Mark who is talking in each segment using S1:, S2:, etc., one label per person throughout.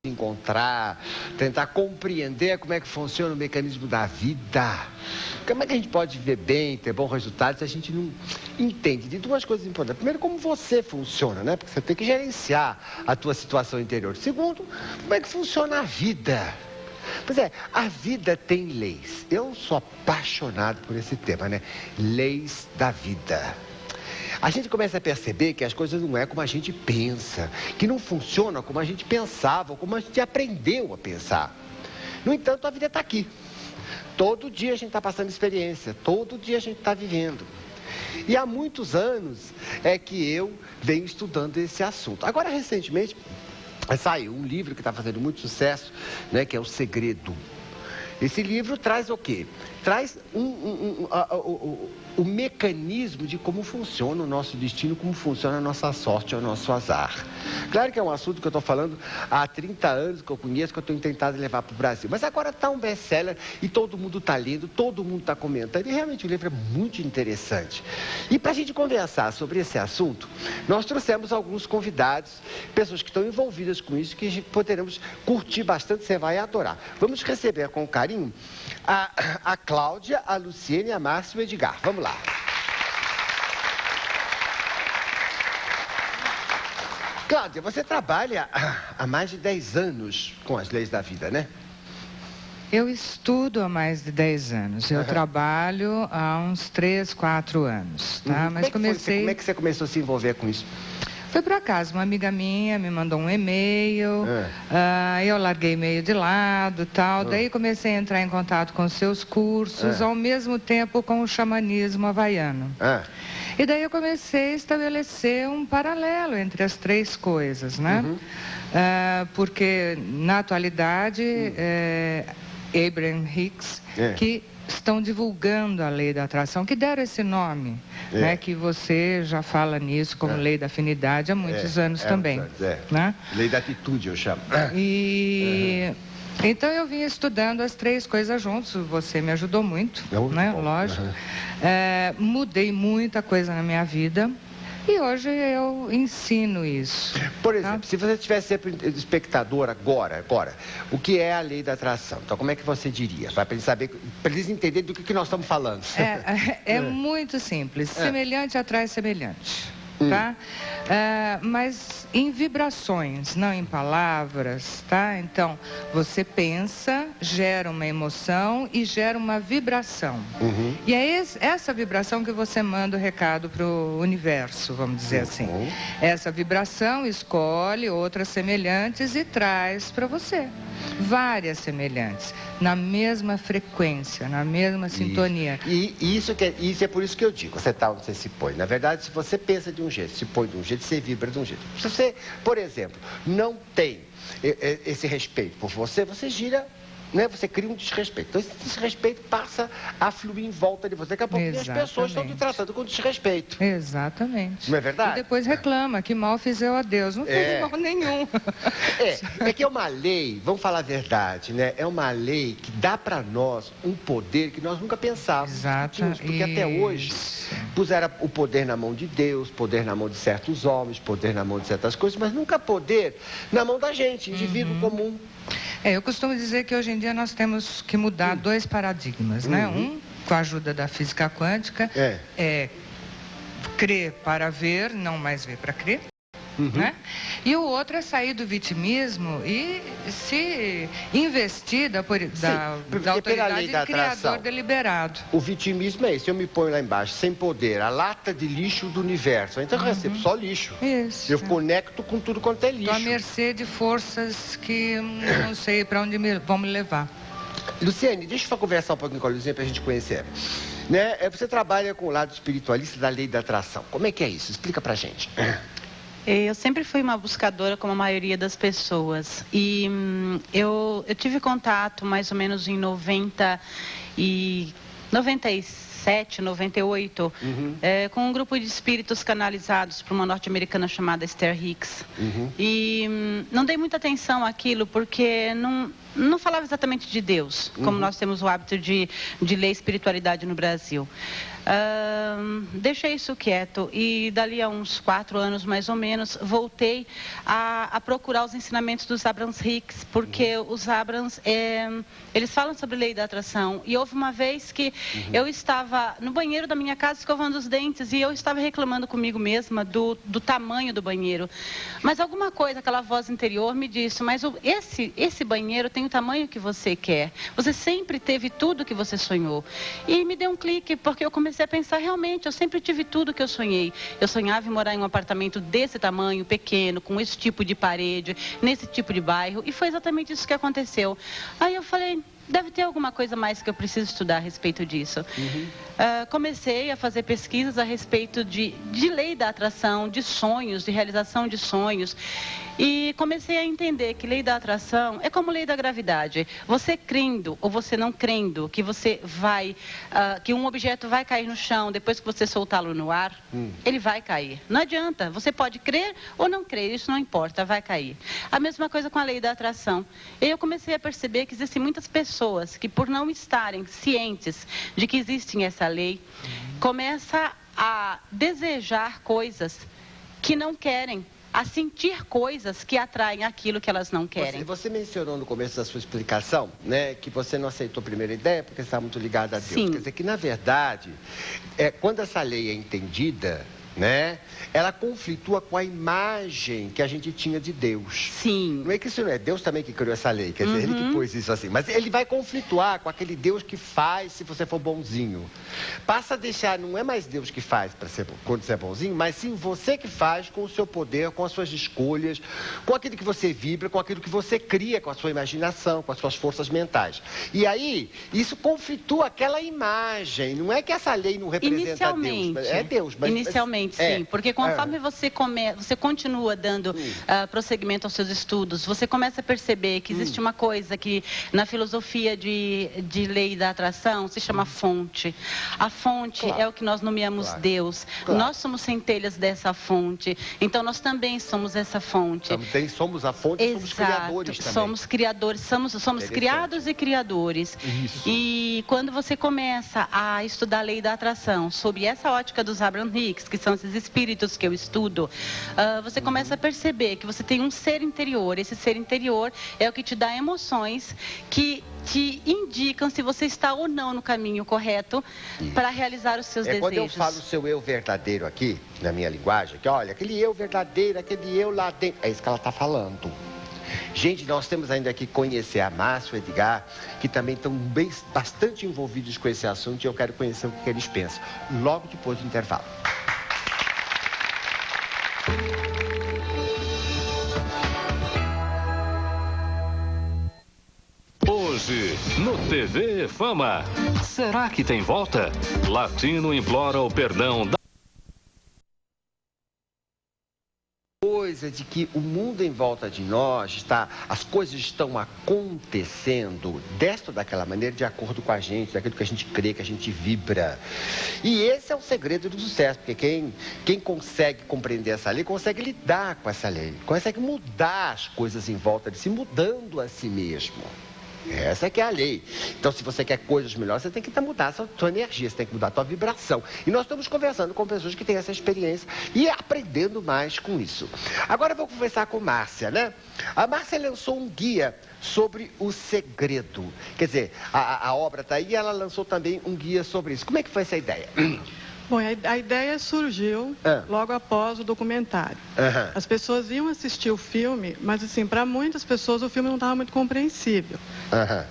S1: encontrar, tentar compreender como é que funciona o mecanismo da vida. Como é que a gente pode viver bem, ter bom resultado, se a gente não entende de duas coisas importantes. Primeiro, como você funciona, né? Porque você tem que gerenciar a tua situação interior. Segundo, como é que funciona a vida. Pois é, a vida tem leis. Eu sou apaixonado por esse tema, né? Leis da vida. A gente começa a perceber que as coisas não é como a gente pensa, que não funcionam como a gente pensava, ou como a gente aprendeu a pensar. No entanto, a vida está aqui. Todo dia a gente está passando experiência, todo dia a gente está vivendo. E há muitos anos é que eu venho estudando esse assunto. Agora, recentemente, saiu um livro que está fazendo muito sucesso, né, que é O Segredo. Esse livro traz o quê? Traz o mecanismo de como funciona o nosso destino, como funciona a nossa sorte, o nosso azar. Claro que é um assunto que eu estou falando há 30 anos, que eu conheço, que eu tenho tentado levar para o Brasil. Mas agora está um best-seller e todo mundo está lendo, todo mundo está comentando. E realmente o livro é muito interessante. E para a gente conversar sobre esse assunto, nós trouxemos alguns convidados, pessoas que estão envolvidas com isso, que poderemos curtir bastante, você vai adorar. Vamos receber com carinho a Cláudia, a Luciene, a Márcia e o Edgar. Vamos lá. Cláudia, você trabalha há mais de 10 anos com as leis da vida, né?
S2: Eu estudo há mais de 10 anos. Eu trabalho há uns 3, 4 anos, tá? Mas
S1: como é que você começou a se envolver com isso?
S2: Foi por acaso, uma amiga minha me mandou um e-mail, eu larguei e-mail de lado e tal, daí comecei a entrar em contato com seus cursos, ao mesmo tempo com o xamanismo havaiano. E daí eu comecei a estabelecer um paralelo entre as três coisas, né? Porque, na atualidade, Abraham Hicks, que estão divulgando a lei da atração, que deram esse nome, né, que você já fala nisso como lei da afinidade há muitos anos também. Né?
S1: Lei da atitude, eu chamo.
S2: Então eu vim estudando as três coisas juntos, você me ajudou muito, né? Lógico. Mudei muita coisa na minha vida. E hoje eu ensino isso.
S1: Por exemplo, se você tivesse sempre espectador agora, o que é a lei da atração? Então, como é que você diria? Para eles saber, para eles entenderem do que nós estamos falando.
S2: É muito simples. Semelhante atrai semelhante. Tá? Mas em vibrações, não em palavras, tá? Então, você pensa, gera uma emoção e gera uma vibração. E é essa vibração que você manda o recado para o universo, vamos dizer assim. Essa vibração escolhe outras semelhantes e traz para você várias semelhantes, na mesma frequência, na mesma sintonia.
S1: E isso é por isso que eu digo, você está onde você se põe. Na verdade, se você pensa de um jeito, se põe de um jeito, você vibra de um jeito. Se você, por exemplo, não tem esse respeito por você, você gira, né? Você cria um desrespeito. Então, esse desrespeito passa a fluir em volta de você. Daqui a pouco as pessoas estão te tratando com desrespeito.
S2: Exatamente.
S1: Não é verdade?
S2: E depois reclama, que mal fiz eu a Deus. Não fez mal nenhum.
S1: É que é uma lei, vamos falar a verdade, né? É uma lei que dá para nós um poder que nós nunca pensávamos.
S2: Exato.
S1: Porque até hoje puseram o poder na mão de Deus, poder na mão de certos homens, poder na mão de certas coisas, mas nunca poder na mão da gente, indivíduo comum.
S2: Eu costumo dizer que hoje em dia nós temos que mudar dois paradigmas, né? Um, com a ajuda da física quântica, é crer para ver, não mais ver para crer. Né? E o outro é sair do vitimismo e se investir da autoridade de criador deliberado.
S1: O vitimismo é esse, eu me ponho lá embaixo, sem poder, a lata de lixo do universo. Então eu recebo só lixo.
S2: Isso.
S1: Eu conecto com tudo quanto é lixo.
S2: Estou à mercê de forças que não sei para onde vão me levar.
S1: Luciene, deixa eu conversar um pouquinho com a Luciene para a gente conhecer. Né? Você trabalha com o lado espiritualista da lei da atração. Como é que é isso? Explica pra gente.
S3: Eu sempre fui uma buscadora, como a maioria das pessoas. E eu tive contato mais ou menos em 97, 98, com um grupo de espíritos canalizados por uma norte-americana chamada Esther Hicks. E não dei muita atenção àquilo, porque não falava exatamente de Deus, como nós temos o hábito de ler espiritualidade no Brasil. Deixei isso quieto e dali a uns 4 anos mais ou menos voltei a procurar os ensinamentos dos Abraham Hicks, porque os Abrahams eles falam sobre lei da atração. E houve uma vez que eu estava no banheiro da minha casa escovando os dentes e eu estava reclamando comigo mesma do tamanho do banheiro, mas alguma coisa, aquela voz interior me disse: mas esse banheiro tem o tamanho que você quer, você sempre teve tudo que você sonhou. E me deu um clique, porque eu comecei a pensar: realmente, eu sempre tive tudo que eu sonhei. Eu sonhava em morar em um apartamento desse tamanho, pequeno, com esse tipo de parede, nesse tipo de bairro, e foi exatamente isso que aconteceu. Aí eu falei: deve ter alguma coisa mais que eu preciso estudar a respeito disso. Comecei a fazer pesquisas a respeito de lei da atração, de sonhos, de realização de sonhos. E comecei a entender que lei da atração é como lei da gravidade. Você crendo ou você não crendo que você que um objeto vai cair no chão depois que você soltá-lo no ar, ele vai cair. Não adianta, você pode crer ou não crer, isso não importa, vai cair. A mesma coisa com a lei da atração. Eu comecei a perceber que existem muitas pessoas que, por não estarem cientes de que existe essa lei, começam a desejar coisas que não querem, a sentir coisas que atraem aquilo que elas não querem.
S1: Você mencionou no começo da sua explicação, né, que você não aceitou a primeira ideia porque está muito ligada a Deus.
S3: Sim.
S1: Quer dizer que, na verdade, quando essa lei é entendida, né, ela conflitua com a imagem que a gente tinha de Deus.
S3: Sim.
S1: Não é que isso não é Deus também que criou essa lei, quer dizer, ele que pôs isso assim, mas ele vai conflituar com aquele Deus que faz se você for bonzinho. Passa a deixar, não é mais Deus que faz quando você é bonzinho, mas sim você que faz com o seu poder, com as suas escolhas, com aquilo que você vibra, com aquilo que você cria, com a sua imaginação, com as suas forças mentais. E aí, isso conflitua aquela imagem. Não é que essa lei não representa Deus, é Deus. Mas,
S3: inicialmente, sim, porque conforme você continua dando prosseguimento aos seus estudos, você começa a perceber que existe uma coisa que na filosofia de lei da atração se chama fonte. A fonte é o que nós nomeamos Deus. Nós somos centelhas dessa fonte, então nós também somos essa fonte.
S1: Também somos a fonte.
S3: Exato.
S1: Somos criadores também.
S3: Somos criadores, somos criados e criadores.
S1: Isso.
S3: E quando você começa a estudar a lei da atração sob essa ótica dos Abraham Hicks, que são esses espíritos que eu estudo, você começa a perceber que você tem um ser interior. Esse ser interior é o que te dá emoções que te indicam se você está ou não no caminho correto para realizar os seus desejos.
S1: Quando eu falo o seu eu verdadeiro aqui, na minha linguagem, que olha, aquele eu verdadeiro, aquele eu lá dentro, é isso que ela está falando. Gente, nós temos ainda que conhecer a Márcia e o Edgar, que também estão bastante envolvidos com esse assunto, e eu quero conhecer o que eles pensam, logo depois do intervalo.
S4: Hoje, no TV Fama, será que tem volta? Latino implora o perdão da
S1: coisa de que o mundo em volta de nós as coisas estão acontecendo desta ou daquela maneira, de acordo com a gente, daquilo que a gente crê, que a gente vibra. E esse é o segredo do sucesso, porque quem consegue compreender essa lei, consegue lidar com essa lei, consegue mudar as coisas em volta de si, mudando a si mesmo. Essa que é a lei. Então, se você quer coisas melhores, você tem que mudar a sua energia, você tem que mudar a sua vibração. E nós estamos conversando com pessoas que têm essa experiência e aprendendo mais com isso. Agora eu vou conversar com Márcia, né? A Márcia lançou um guia sobre o segredo. Quer dizer, a obra está aí e ela lançou também um guia sobre isso. Como é que foi essa ideia?
S5: Bom, a ideia surgiu logo após o documentário. As pessoas iam assistir o filme, mas assim, para muitas pessoas o filme não estava muito compreensível.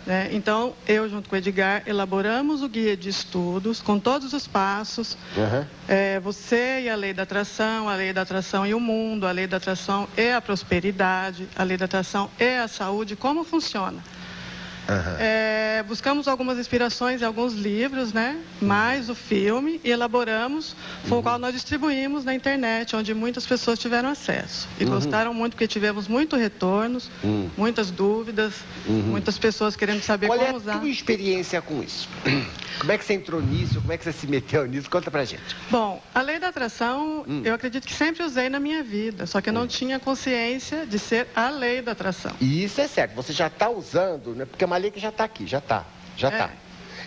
S5: Né? Então, eu junto com o Edgar elaboramos o guia de estudos com todos os passos. Você e a lei da atração e o mundo, a lei da atração e a prosperidade, a lei da atração e a saúde, como funciona. Buscamos algumas inspirações em alguns livros, né? Mais o filme, e elaboramos, foi o qual nós distribuímos na internet, onde muitas pessoas tiveram acesso. E gostaram muito, porque tivemos muitos retornos, muitas dúvidas, muitas pessoas querendo saber como usar.
S1: Qual é a tua experiência com isso? Como é que você entrou nisso? Como é que você se meteu nisso? Conta pra gente.
S5: Bom, a lei da atração, eu acredito que sempre usei na minha vida, só que eu não tinha consciência de ser a lei da atração.
S1: E isso é certo, você já está usando, né? Porque é uma lei que já está aqui, já está.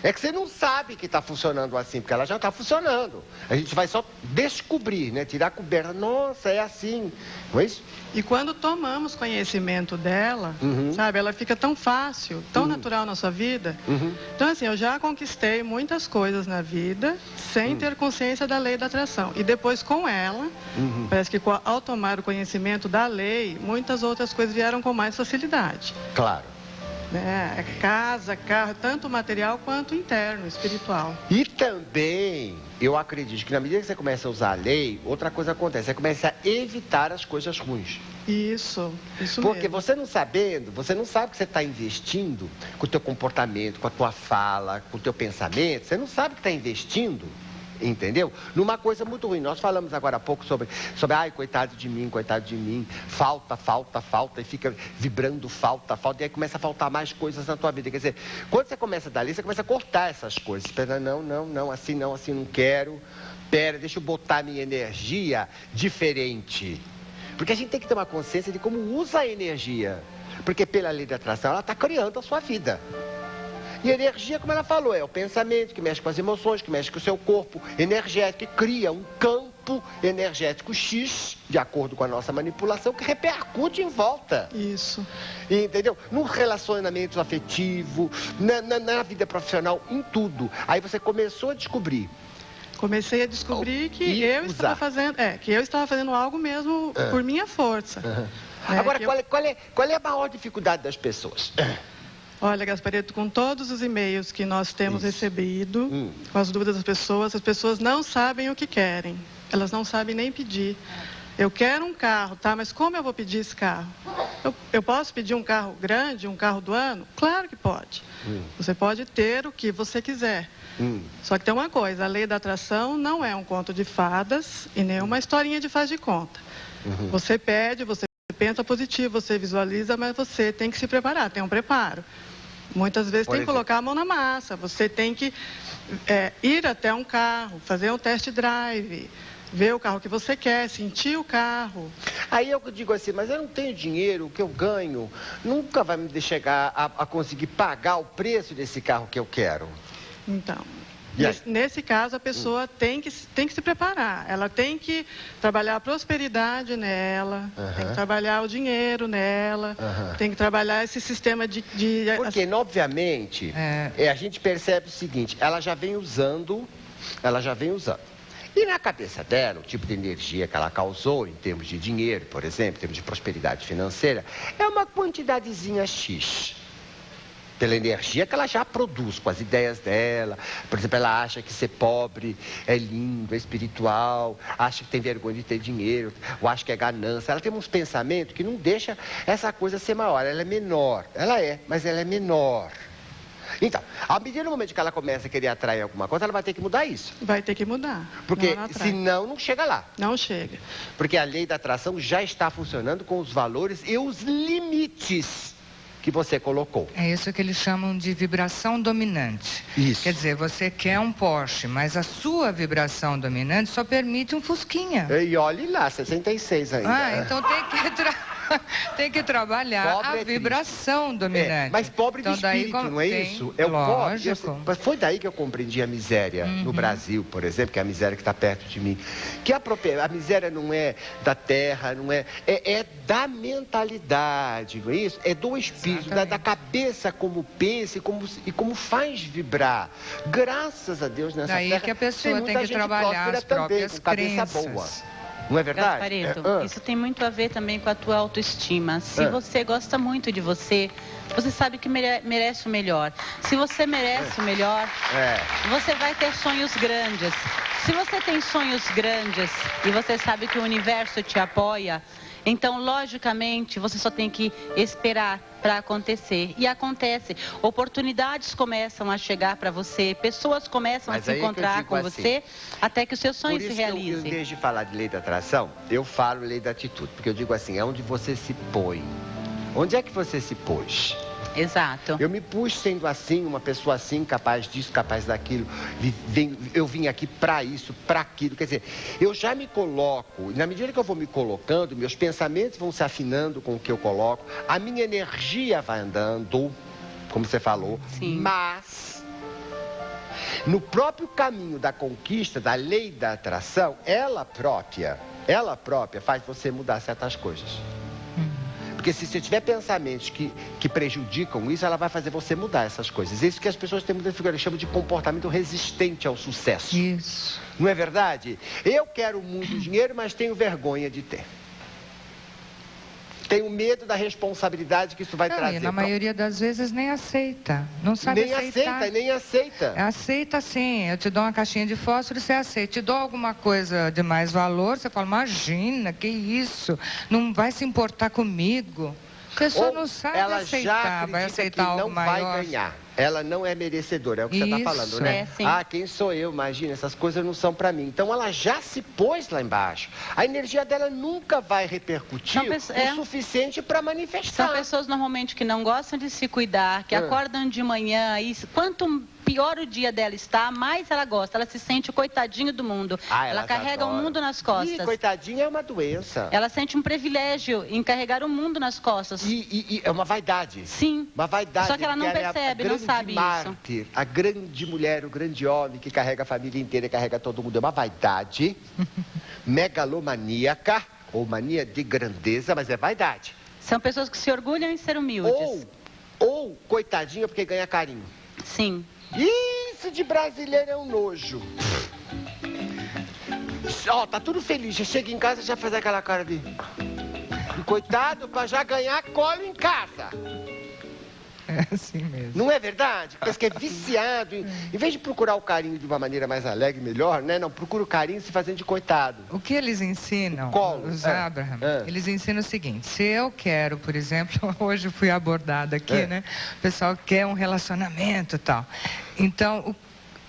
S1: É que você não sabe que está funcionando assim, porque ela já está funcionando. A gente vai só descobrir, né? Tirar a coberta. Nossa, é assim. Não é isso?
S5: E quando tomamos conhecimento dela, sabe, ela fica tão fácil, tão natural na sua vida. Então, assim, eu já conquistei muitas coisas na vida sem ter consciência da lei da atração. E depois, com ela, parece que ao tomar o conhecimento da lei, muitas outras coisas vieram com mais facilidade.
S1: Claro.
S5: Casa, carro, tanto material quanto interno, espiritual.
S1: E também, eu acredito que na medida que você começa a usar a lei, outra coisa acontece, você começa a evitar as coisas ruins.
S5: Isso
S1: Porque
S5: mesmo.
S1: você não sabendo, você não sabe que você está investindo com o teu comportamento, com a tua fala, com o teu pensamento, você não sabe que está investindo, entendeu? Numa coisa muito ruim. Nós falamos agora há pouco sobre ai, coitado de mim, falta, e fica vibrando falta, e aí começa a faltar mais coisas na tua vida. Quer dizer, quando você começa a dar ali, você começa a cortar essas coisas. Você pensa, não, assim não quero. Pera, deixa eu botar minha energia diferente. Porque a gente tem que ter uma consciência de como usa a energia. Porque pela lei da atração, ela está criando a sua vida. E energia, como ela falou, é o pensamento que mexe com as emoções, que mexe com o seu corpo energético, que cria um campo energético X, de acordo com a nossa manipulação, que repercute em volta.
S5: Isso.
S1: Entendeu? No relacionamento afetivo, na vida profissional, em tudo. Aí você começou a descobrir.
S5: Comecei a descobrir que eu estava fazendo algo mesmo por minha força.
S1: Agora, qual é a maior dificuldade das pessoas?
S5: Olha, Gasparetto, com todos os e-mails que nós temos recebido, com as dúvidas das pessoas, as pessoas não sabem o que querem. Elas não sabem nem pedir. Eu quero um carro, tá? Mas como eu vou pedir esse carro? Eu posso pedir um carro grande, um carro do ano? Claro que pode. Você pode ter o que você quiser. Só que tem uma coisa, a lei da atração não é um conto de fadas e nem uma historinha de faz de conta. Você pede, você pensa positivo, você visualiza, mas você tem que se preparar, tem um preparo. Muitas vezes tem que colocar a mão na massa, você tem que ir até um carro, fazer um test drive, ver o carro que você quer, sentir o carro.
S1: Aí eu digo assim, mas eu não tenho dinheiro, o que eu ganho nunca vai me chegar a conseguir pagar o preço desse carro que eu quero.
S5: Então, nesse caso, a pessoa tem que se preparar. Ela tem que trabalhar a prosperidade nela, tem que trabalhar o dinheiro nela, tem que trabalhar esse sistema de...
S1: Porque, obviamente, a gente percebe o seguinte, ela já vem usando. E na cabeça dela, o tipo de energia que ela causou, em termos de dinheiro, por exemplo, em termos de prosperidade financeira, é uma quantidadezinha X. Pela energia que ela já produz, com as ideias dela. Por exemplo, ela acha que ser pobre é lindo, é espiritual, acha que tem vergonha de ter dinheiro, ou acha que é ganância. Ela tem uns pensamentos que não deixa essa coisa ser maior. Ela é menor. Mas ela é menor. Então, à medida do momento que ela começa a querer atrair alguma coisa, ela vai ter que mudar isso.
S5: Vai ter que mudar.
S1: Porque senão não chega lá.
S5: Não chega.
S1: Porque a lei da atração já está funcionando com os valores e os limites que você colocou.
S2: É isso que eles chamam de vibração dominante.
S1: Isso.
S2: Quer dizer, você quer um Porsche, mas a sua vibração dominante só permite um Fusquinha.
S1: E olhe lá, 66 ainda.
S2: Então tem que trabalhar a vibração dominante.
S1: Mas pobre de espírito, não é isso? É o
S2: lógico.
S1: Pobre. Foi daí que eu compreendi a miséria no Brasil, por exemplo, que é a miséria que está perto de mim. Que a miséria não é da terra, não é da mentalidade, não é isso? É do espírito, da cabeça, como pensa e como faz vibrar. Graças a Deus nessa terra.
S2: Daí que a pessoa tem que trabalhar as próprias crenças.
S1: Boa. Não é verdade?
S3: Gasparetto, isso tem muito a ver também com a tua autoestima. Se você gosta muito de você, você sabe que merece o melhor. Se você merece o melhor, você vai ter sonhos grandes. Se você tem sonhos grandes e você sabe que o universo te apoia, então, logicamente, você só tem que esperar para acontecer. E acontece. Oportunidades começam a chegar para você, pessoas começam a se encontrar com você, até que os seus sonhos se realizem.
S1: Eu, em vez de falar de lei da atração, eu falo lei da atitude. Porque eu digo assim, é onde você se põe. Onde é que você se pôs?
S3: Exato.
S1: Eu me pus sendo assim, uma pessoa assim, capaz disso, capaz daquilo. Eu vim aqui para isso, para aquilo. Quer dizer, eu já me coloco, na medida que eu vou me colocando, meus pensamentos vão se afinando com o que eu coloco, a minha energia vai andando, como você falou.
S3: Sim.
S1: Mas, no próprio caminho da conquista, da lei da atração, ela própria faz você mudar certas coisas. Porque se você tiver pensamentos que prejudicam isso, ela vai fazer você mudar essas coisas. Isso que as pessoas têm muita dificuldade, chamam de comportamento resistente ao sucesso.
S2: Isso.
S1: Não é verdade? Eu quero muito dinheiro, mas tenho vergonha de ter. Tenho medo da responsabilidade que isso vai trazer.
S2: E na maioria das vezes nem aceita. Não sabe aceitar.
S1: Nem aceita.
S2: Aceita sim. Eu te dou uma caixinha de fósforo, você aceita. Te dou alguma coisa de mais valor, você fala, imagina, que isso? Não vai se importar comigo. A pessoa não sabe aceitar, vai aceitar algo maior.
S1: Ela já vai ganhar. Ela não é merecedora, é o que você está falando, né? Quem sou eu? Imagina, essas coisas não são para mim. Então, ela já se pôs lá embaixo. A energia dela nunca vai repercutir o suficiente para manifestar.
S3: São pessoas, normalmente, que não gostam de se cuidar, que acordam de manhã e quanto pior o dia dela está, mais ela gosta. Ela se sente o coitadinho do mundo. Ela carrega o mundo nas costas.
S1: Coitadinha é uma doença.
S3: Ela sente um privilégio em carregar o mundo nas costas.
S1: E é uma vaidade.
S3: Sim.
S1: Uma vaidade.
S3: Só que ela não percebe, não sabe
S1: mártir,
S3: isso.
S1: A grande mulher, o grande homem que carrega a família inteira, carrega todo mundo. É uma vaidade megalomaníaca, ou mania de grandeza, mas é vaidade.
S3: São pessoas que se orgulham em ser humildes.
S1: Ou coitadinha porque ganha carinho.
S3: Sim.
S1: Isso de brasileiro é um nojo. Tá tudo feliz, já chega em casa e já faz aquela cara de coitado pra já ganhar colo em casa.
S2: É assim mesmo.
S1: Não é verdade? Parece que é viciado. Em vez de procurar o carinho de uma maneira mais alegre, melhor, né? Não, procura o carinho se fazendo de coitado.
S2: O que eles ensinam, os Abraham, eles ensinam o seguinte, se eu quero, por exemplo, hoje fui abordada aqui, né? O pessoal quer um relacionamento e tal. Então,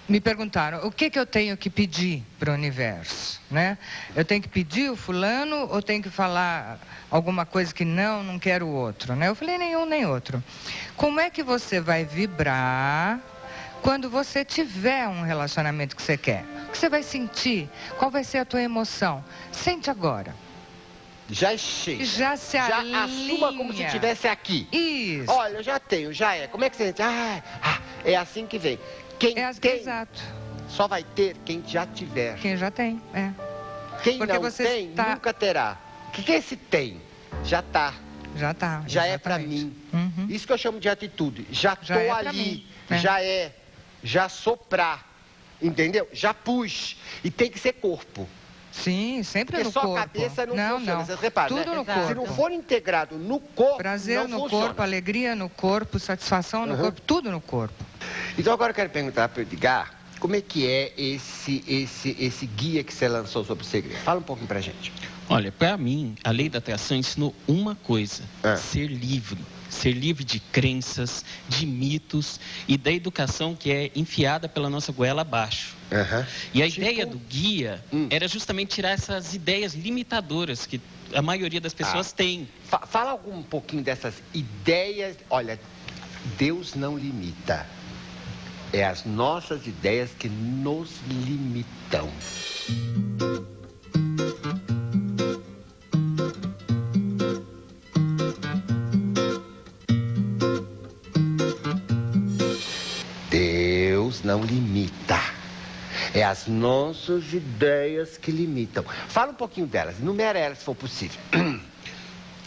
S2: me perguntaram, o que eu tenho que pedir para o universo, né? Eu tenho que pedir o fulano ou tenho que falar alguma coisa que não quero o outro, né? Eu falei, nenhum nem outro. Como é que você vai vibrar quando você tiver um relacionamento que você quer? O que você vai sentir? Qual vai ser a tua emoção? Sente agora.
S1: Já chega.
S2: Já se alinha.
S1: Já assuma como se estivesse aqui.
S2: Isso.
S1: Olha, eu já tenho, já é. Como é que você sente? É assim que vem. Quem tem,
S2: exato.
S1: só vai ter quem já tiver.
S2: Quem já tem,
S1: Quem porque não tem, nunca terá. O que é esse tem? Já tá.
S2: Já tá.
S1: Já é pra mim. Isso que eu chamo de atitude. Já tô ali. Já é. Já sou pra. Entendeu? Já pus. E tem que ser corpo.
S2: Sim, sempre
S1: porque
S2: no corpo.
S1: Porque só a cabeça não funciona. Você repara,
S2: tudo no corpo.
S1: Se não for integrado no corpo,
S2: prazer no corpo, alegria no corpo, satisfação no corpo, tudo no corpo.
S1: Então agora eu quero perguntar para o Edgar, como é que é esse guia que você lançou sobre o segredo? Fala um pouquinho pra gente.
S6: Olha, para mim, a lei da atração ensinou uma coisa, ser livre. Ser livre de crenças, de mitos e da educação que é enfiada pela nossa goela abaixo. E a ideia do guia era justamente tirar essas ideias limitadoras que a maioria das pessoas tem.
S1: Fala um pouquinho dessas ideias. Olha, Deus não limita. É as nossas ideias que nos limitam. Deus não limita. É as nossas ideias que limitam. Fala um pouquinho delas, enumera elas se for possível.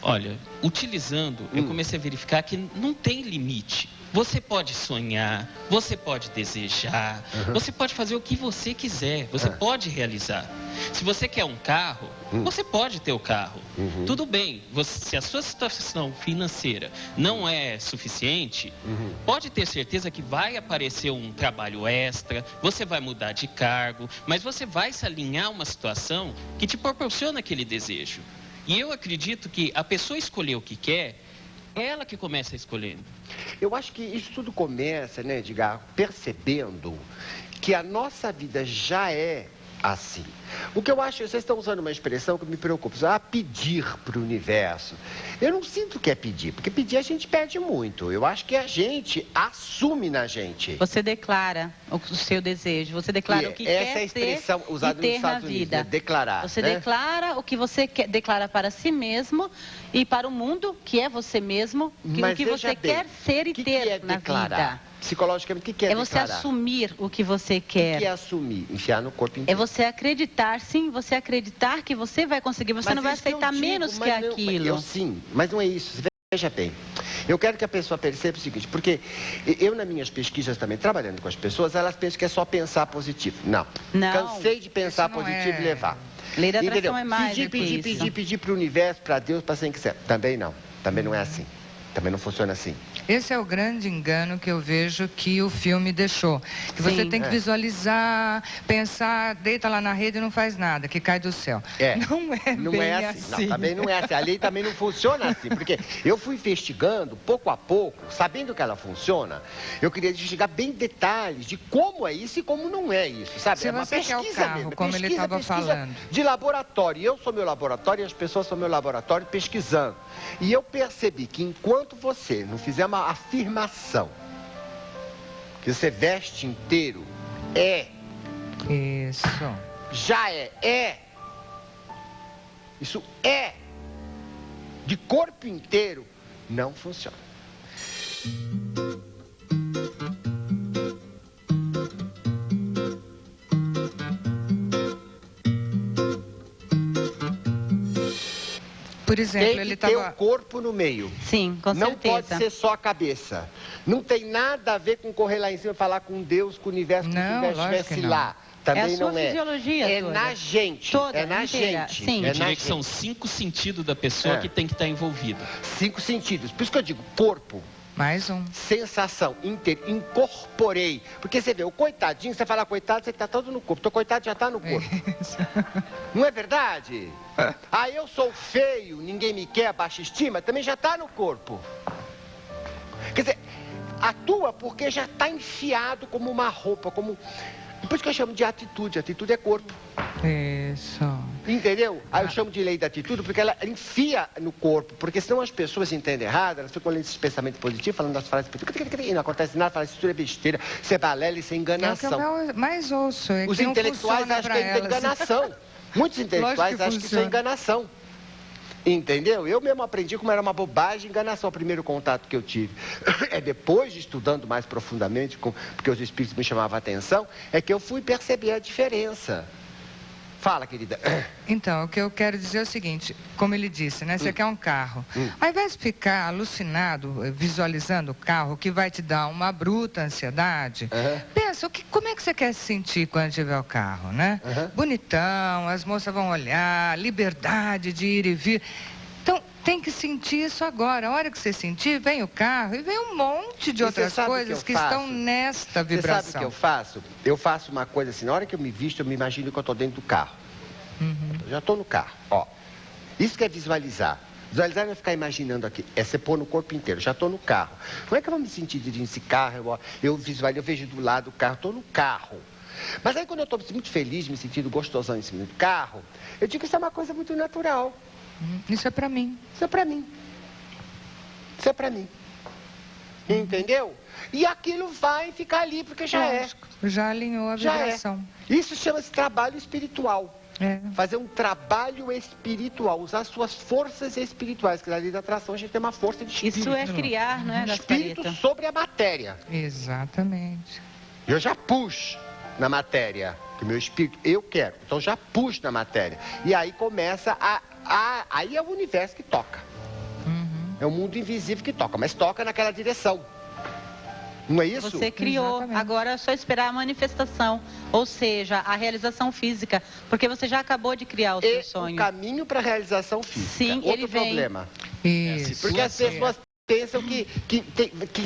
S6: Olha, utilizando, eu comecei a verificar que não tem limite. Você pode sonhar, você pode desejar, você pode fazer o que você quiser, você pode realizar. Se você quer um carro, você pode ter o carro. Tudo bem, se a sua situação financeira não é suficiente, pode ter certeza que vai aparecer um trabalho extra, você vai mudar de cargo, mas você vai se alinhar a uma situação que te proporciona aquele desejo. E eu acredito que a pessoa escolher o que quer, é ela que começa escolhendo.
S1: Eu acho que isso tudo começa, né, Edgar, percebendo que a nossa vida já é assim. O que eu acho, vocês estão usando uma expressão que me preocupa, pedir para o universo. Eu não sinto que é pedir, porque pedir a gente pede muito. Eu acho que a gente assume na gente.
S3: Você declara o seu desejo, você declara o que quer
S1: essa é a expressão usada nos Estados Unidos, né? Declarar.
S3: Você declara o que você quer, declara para si mesmo e para o mundo, que é você mesmo, o que você quer ser e ter na vida.
S1: Psicologicamente, o que é declarar?
S3: É você assumir o que você quer.
S1: O que é assumir? Enfiar no corpo inteiro.
S3: É você acreditar, sim, você acreditar que você vai conseguir. Você não vai aceitar menos que aquilo.
S1: Sim, mas não é isso. Veja bem, eu quero que a pessoa perceba o seguinte, porque eu, nas minhas pesquisas também, trabalhando com as pessoas, elas pensam que é só pensar positivo. Não. Cansei de pensar positivo e levar.
S3: Lei da atração é mais do que isso.
S1: Pedir para o universo, para Deus, para quem quiser. Também não. Também não é assim. Também não funciona assim.
S2: Esse é o grande engano que eu vejo que o filme deixou. Que você tem que visualizar, pensar, deita lá na rede e não faz nada, que cai do céu. Não é assim. Não, também não é assim. A lei também não funciona assim. Porque eu fui investigando, pouco a pouco, sabendo que ela funciona, eu queria investigar bem detalhes de como é isso e como não é isso, sabe? Se você quer o carro, mesmo, como ele estava falando.
S1: De laboratório. Eu sou meu laboratório e as pessoas são meu laboratório pesquisando. E eu percebi que enquanto você não fizer uma afirmação que você veste inteiro,
S2: isso.
S1: Já é. Isso é. De corpo inteiro, não funciona.
S2: Por exemplo,
S1: ele tem o corpo no meio.
S3: Sim, com certeza.
S1: Não pode ser só a cabeça. Não tem nada a ver com correr lá em cima e falar com Deus, com o universo, como se o universo estivesse lá. Também não é.
S3: Fisiologia toda.
S1: Na gente.
S3: Toda,
S1: é na
S3: inteira.
S1: gente.
S3: Sim.
S6: Eu diria que são 5 sentidos da pessoa que tem que estar envolvida.
S1: 5 sentidos. Por isso que eu digo corpo.
S2: Mais um.
S1: Sensação, incorporei. Porque você vê, o coitadinho, você fala coitado, você está todo no corpo. Teu coitado já está no corpo. Não é verdade? Eu sou feio, ninguém me quer, baixa estima, também já está no corpo. Quer dizer, atua porque já está enfiado como uma roupa, como... Por isso que eu chamo de atitude. Atitude é corpo.
S2: Isso.
S1: Entendeu? Aí eu chamo de lei da atitude porque ela enfia no corpo. Porque senão as pessoas entendem errado, elas ficam lendo esse pensamento positivo, falando das frases positivas. E não acontece nada, falam isso tudo é besteira, isso é balela, isso é enganação.
S2: É o que eu mais ouço.
S1: Os intelectuais acham que é enganação. Muitos intelectuais acham que isso é enganação. Entendeu? Eu mesmo aprendi como era uma bobagem enganação. O primeiro contato que eu tive. É depois de estudando mais profundamente, porque os espíritos me chamavam a atenção, é que eu fui perceber a diferença. Fala, querida.
S2: Então, o que eu quero dizer é o seguinte, como ele disse, né? Você quer um carro. Ao invés de ficar alucinado, visualizando o carro, que vai te dar uma bruta ansiedade, pensa, como é que você quer se sentir quando tiver o carro, né? Bonitão, as moças vão olhar, liberdade de ir e vir. Então, tem que sentir isso agora. A hora que você sentir, vem o carro e vem um monte de outras coisas que estão nesta vibração.
S1: Você sabe o que eu faço? Eu faço uma coisa assim, na hora que eu me visto, eu me imagino que eu estou dentro do carro. Eu já estou no carro, ó. Isso que é visualizar. Visualizar não é ficar imaginando aqui, é você pôr no corpo inteiro. Já estou no carro. Como é que eu vou me sentir dirigindo esse carro? Eu visualizo, eu vejo do lado do carro, estou no carro. Mas aí quando eu estou muito feliz, me sentindo gostosão em cima do carro, eu digo que isso é uma coisa muito natural.
S2: Isso é pra mim.
S1: Isso é pra mim. Isso é pra mim. Entendeu? E aquilo vai ficar ali, porque já
S2: Já alinhou a vibração.
S1: Isso chama-se trabalho espiritual. Fazer um trabalho espiritual, usar suas forças espirituais, que na lei da atração a gente tem uma força de espírito.
S3: Isso é criar, não é,
S1: espírito sobre a matéria.
S2: Exatamente.
S1: Eu já puxo na matéria, que o meu espírito, eu quero. Então já puxo na matéria. E aí começa aí é o universo que toca. É um mundo invisível que toca, mas toca naquela direção. Não é isso?
S3: Você criou, exatamente. Agora é só esperar a manifestação, ou seja, a realização física, porque você já acabou de criar o seu sonho.
S1: O caminho para a realização física.
S3: Sim,
S1: outro
S3: ele vem.
S1: problema.
S2: Isso.
S1: Porque as pessoas pensam que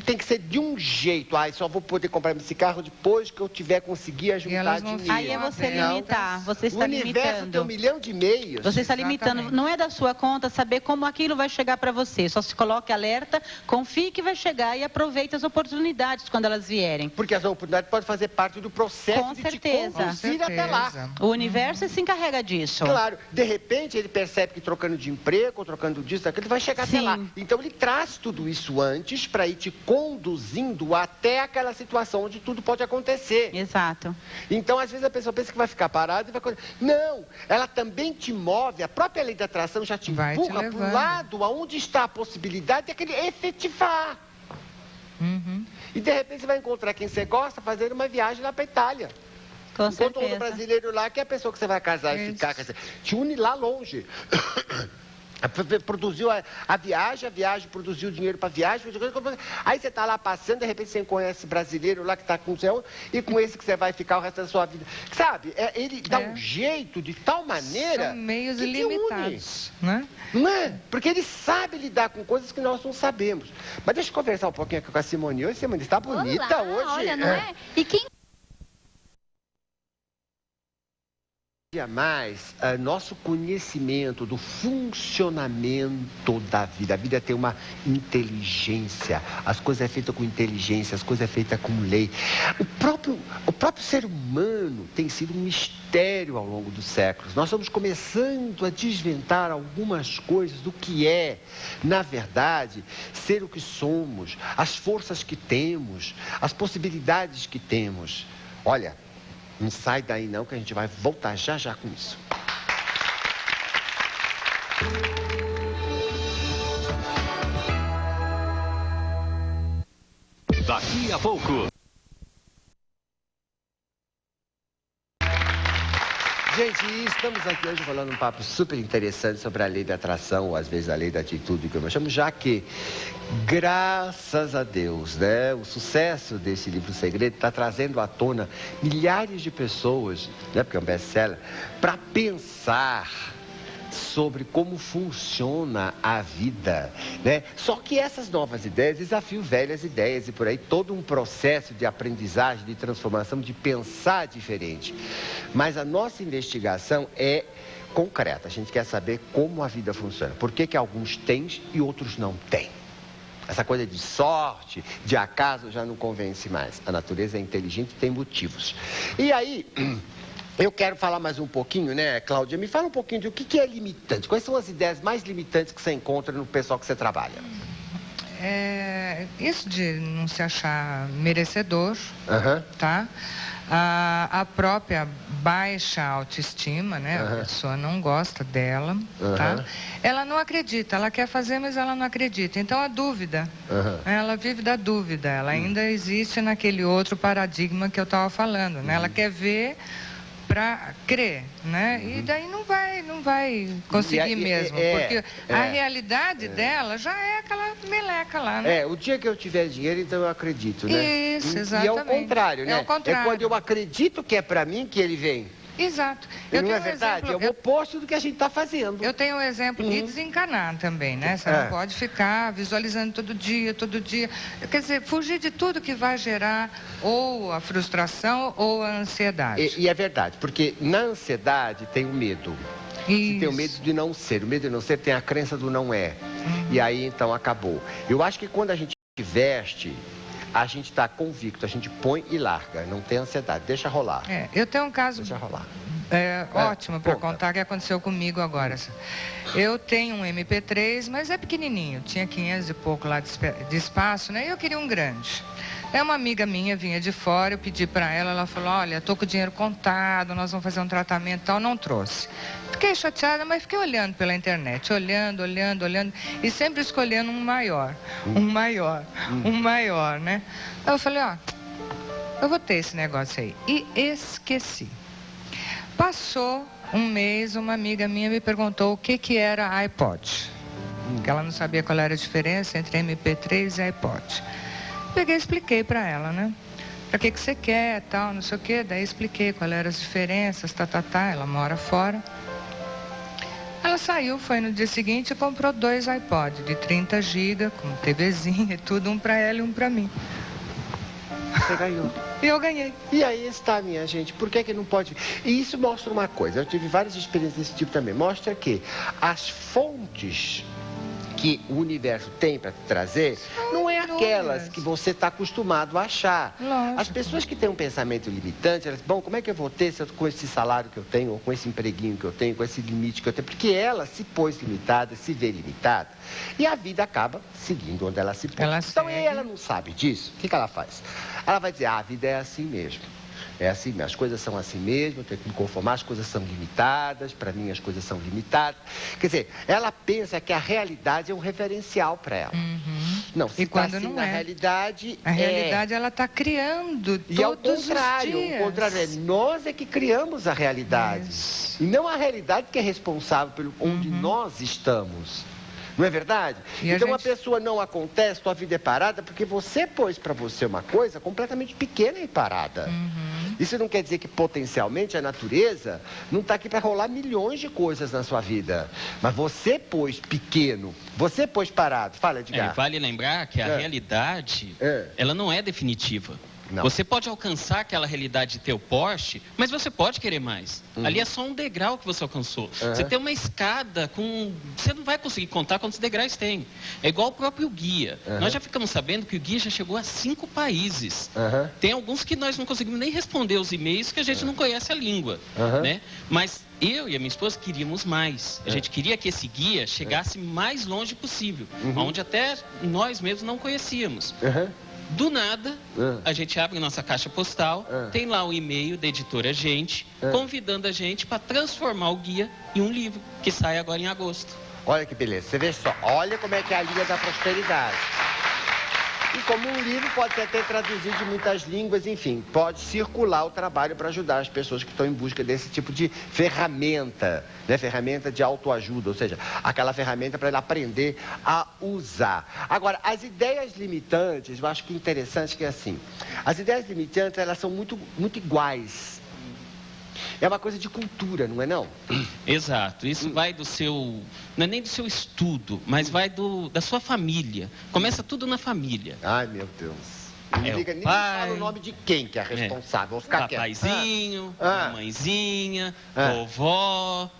S1: tem que ser de um jeito. Só vou poder comprar esse carro depois que eu tiver conseguir juntar dinheiro.
S3: Aí é você limitar. Você está limitando.
S1: O universo tem 1 milhão de meios.
S3: Você está limitando. Não é da sua conta saber como aquilo vai chegar para você. Só se coloque alerta, confie que vai chegar e aproveite as oportunidades quando elas vierem.
S1: Porque as oportunidades podem fazer parte do processo
S3: com certeza.
S1: De te conduzir até lá.
S3: O universo se encarrega disso.
S1: Claro. De repente, ele percebe que trocando de emprego, ou trocando disso, daquilo, ele vai chegar até lá. Então, ele traz tudo isso antes para ir te conduzindo até aquela situação onde tudo pode acontecer.
S3: Exato.
S1: Então, às vezes, a pessoa pensa que vai ficar parada e vai... Não, ela também te move, a própria lei da atração já te empurra para o lado onde está a possibilidade de aquele efetivar. E, de repente, você vai encontrar quem você gosta fazendo uma viagem lá para a Itália.
S3: Com certeza.
S1: Encontra um brasileiro lá que é a pessoa que você vai casar e ficar, quer dizer, te une lá longe. Produziu a viagem produziu dinheiro para a viagem. Aí você está lá passando, de repente você conhece brasileiro lá que está com o céu e com esse que você vai ficar o resto da sua vida. Sabe, ele dá um jeito de tal maneira.
S2: São meios ilimitados, né?
S1: Não é? Porque ele sabe lidar com coisas que nós não sabemos. Mas deixa eu conversar um pouquinho aqui com a Simone. Oi, Simone, está bonita hoje.
S7: Olha, não é? E quem...
S1: mais nosso conhecimento do funcionamento da vida. A vida tem uma inteligência. As coisas é feita com inteligência, as coisas é feita com lei. O próprio ser humano tem sido um mistério ao longo dos séculos. Nós estamos começando a desvendar algumas coisas do que é, na verdade, ser o que somos, as forças que temos, as possibilidades que temos. Olha, não sai daí não, que a gente vai voltar já já com isso.
S4: Daqui a pouco.
S1: Gente, estamos aqui hoje falando um papo super interessante sobre a lei da atração, ou às vezes a lei da atitude, que eu chamo, já que, graças a Deus, né, o sucesso desse livro O Segredo está trazendo à tona milhares de pessoas, né, porque é um best-seller, para pensar sobre como funciona a vida, né? Só que essas novas ideias desafiam velhas ideias e por aí todo um processo de aprendizagem, de transformação, de pensar diferente. Mas a nossa investigação é concreta. A gente quer saber como a vida funciona. Por que alguns têm e outros não têm? Essa coisa de sorte, de acaso, já não convence mais. A natureza é inteligente e tem motivos. E aí... eu quero falar mais um pouquinho, né, Cláudia? Me fala um pouquinho de o que é limitante. Quais são as ideias mais limitantes que você encontra no pessoal que você trabalha?
S2: Isso de não se achar merecedor, tá? A própria baixa autoestima, né? A pessoa não gosta dela, tá? Ela não acredita, ela quer fazer, mas ela não acredita. Então, a dúvida, ela vive da dúvida. Ela ainda existe naquele outro paradigma que eu estava falando, né? Ela quer ver para crer, né? E daí não vai conseguir mesmo, porque a realidade dela já é aquela meleca lá, né?
S1: O dia que eu tiver dinheiro, então eu acredito, né?
S2: Isso, exatamente.
S1: E é o contrário, né?
S2: É o contrário.
S1: É quando eu acredito que é para mim que ele vem.
S2: Exato.
S1: Não é verdade? É o oposto do que a gente está fazendo.
S2: Eu tenho um exemplo de desencanar também, né? Você não pode ficar visualizando todo dia. Quer dizer, fugir de tudo que vai gerar ou a frustração ou a ansiedade.
S1: E é verdade, porque na ansiedade tem o medo. Você tem o medo de não ser. O medo de não ser tem a crença do não é. E aí, então, acabou. Eu acho que quando a gente veste... a gente está convicto, a gente põe e larga, não tem ansiedade, deixa rolar.
S2: Eu tenho um caso ótimo para contar que aconteceu comigo agora. Eu tenho um MP3, mas é pequenininho, tinha 500 e pouco lá de espaço, né? E eu queria um grande. Uma amiga minha vinha de fora, eu pedi para ela, ela falou, olha, estou com o dinheiro contado, nós vamos fazer um tratamento e tal, não trouxe. Fiquei chateada, mas fiquei olhando pela internet, olhando, e sempre escolhendo um maior, né? Aí eu falei, eu vou ter esse negócio aí. E esqueci. Passou um mês, uma amiga minha me perguntou o que era iPod. que ela não sabia qual era a diferença entre MP3 e iPod. Peguei e expliquei para ela, né? Para que você quer, tal, não sei o quê. Daí expliquei qual eram as diferenças, ela mora fora. Ela saiu, foi no dia seguinte e comprou 2 iPods de 30 GB, com TVzinha e tudo, um para ela e um para mim.
S1: Você ganhou.
S2: E eu ganhei.
S1: E aí está, minha gente, por que não pode... E isso mostra uma coisa, eu tive várias experiências desse tipo também, mostra que as fontes que o universo tem para te trazer, não é aquelas que você está acostumado a achar.
S2: Lógico.
S1: As pessoas que têm um pensamento limitante, elas dizem, bom, como é que eu vou ter com esse salário que eu tenho, ou com esse empreguinho que eu tenho, com esse limite que eu tenho? Porque ela se pôs limitada, se vê limitada, e a vida acaba seguindo onde ela se põe. Então, ela não sabe disso, o que ela faz? Ela vai dizer, a vida é assim mesmo. É assim mesmo, as coisas são assim mesmo, eu tenho que me conformar, as coisas são limitadas, para mim as coisas são limitadas. Quer dizer, ela pensa que a realidade é um referencial para ela. Não, se está assim na realidade...
S2: A realidade ela está criando todos os dias.
S1: O contrário é nós é que criamos a realidade. E não a realidade que é responsável pelo onde nós estamos. Não é verdade? Então, a pessoa não acontece, tua vida é parada, porque você pôs para você uma coisa completamente pequena e parada. Isso não quer dizer que, potencialmente, a natureza não está aqui para rolar milhões de coisas na sua vida. Mas você pôs pequeno, você pôs parado. Fala, Edgar.
S6: Vale lembrar que a realidade, ela não é definitiva. Não. Você pode alcançar aquela realidade de ter o Porsche, mas você pode querer mais. Ali é só um degrau que você alcançou. Você tem uma escada com... Você não vai conseguir contar quantos degraus tem. É igual o próprio guia. Nós já ficamos sabendo que o guia já chegou a 5 países. Tem alguns que nós não conseguimos nem responder os e-mails, que a gente não conhece a língua. Né? Mas eu e a minha esposa queríamos mais. A gente queria que esse guia chegasse mais longe possível, onde até nós mesmos não conhecíamos. Do nada, a gente abre nossa caixa postal, tem lá o e-mail da editora Gente, convidando a gente para transformar o guia em um livro, que sai agora em agosto.
S1: Olha que beleza, você vê só, olha como é que é a Liga da Prosperidade. E como um livro pode ser até traduzido de muitas línguas, enfim, pode circular o trabalho para ajudar as pessoas que estão em busca desse tipo de ferramenta, né? Ferramenta de autoajuda, ou seja, aquela ferramenta para ele aprender a usar. Agora, as ideias limitantes, eu acho que é interessante que é assim, as ideias limitantes, elas são muito iguais. É uma coisa de cultura, não é não?
S6: Exato. Isso vai do seu... Não é nem do seu estudo, mas vai da sua família. Começa tudo na família.
S1: Ai, meu Deus. Nem fala o nome de quem que é responsável. Vou ficar quieto.
S6: Papaizinho, mamãezinha, vovó.